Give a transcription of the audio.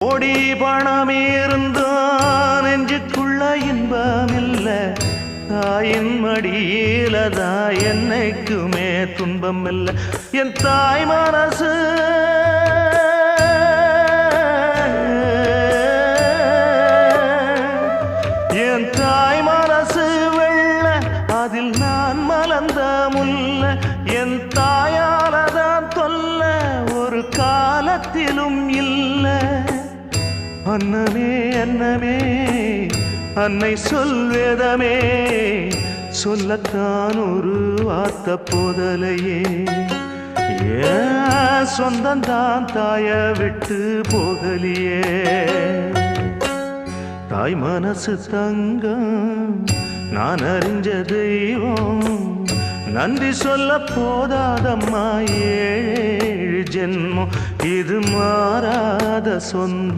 கோடி பணம் இருந்தான் நெஞ்சுக்குள்ள இன்பமில்ல, தாயின் மடியிலதா என்னைக்குமே துன்பம் இல்ல. என் தாய் மனசு என் தாய் மனசு வெள்ள, அதில் நான் மலர்ந்த முல்ல. என் தாயாலதான் தொல்ல ஒரு காலத்திலும் இல்ல. அன்னமே அன்னமே அன்னை சொல்வேதமே, சொல்லத்தான் ஒரு வார்த்தை போதலையே. ஏன் சொந்தந்தான் தாய விட்டு போகலியே. தாய் மனசு தங்கம் நான் அறிஞ்ச தெய்வம், நன்றி சொல்ல போதாதம்மா ஏழு ஜென்மம். இது மாறாத சொந்தம்.